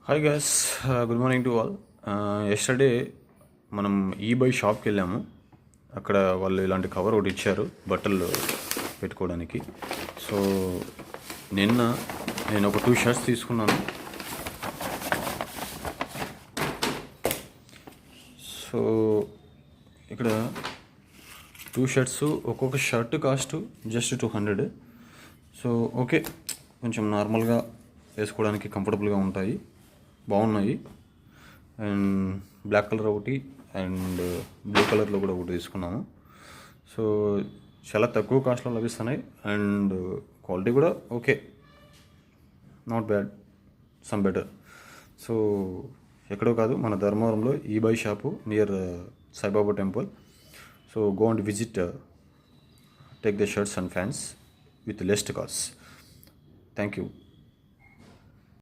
Hi guys, good morning to all. Yesterday మనం ఈబై షాప్కి వెళ్ళాము. అక్కడ వాళ్ళు ఇలాంటి కవర్ ఒకటి ఇచ్చారు బట్టలు పెట్టుకోవడానికి. సో నిన్న నేను ఒక 2 షర్ట్స్ తీసుకున్నాను. సో ఇక్కడ 2 షర్ట్స్, ఒక్కొక్క shirt cost just 200. So okay, కొంచెం నార్మల్గా వేసుకోవడానికి కంఫర్టబుల్గా ఉంటాయి, బాగున్నాయి. అండ్ బ్లాక్ కలర్ ఒకటి అండ్ బ్లూ కలర్లో కూడా ఒకటి తీసుకున్నాము. సో చాలా తక్కువ కాస్ట్లో లభిస్తున్నాయి అండ్ క్వాలిటీ కూడా okay, not bad, some better. So ఎక్కడో కాదు, మన ధర్మవరంలో ఈబై shop near Saibaba temple. So go and visit, take the shirts and pants with less cost. Thank you.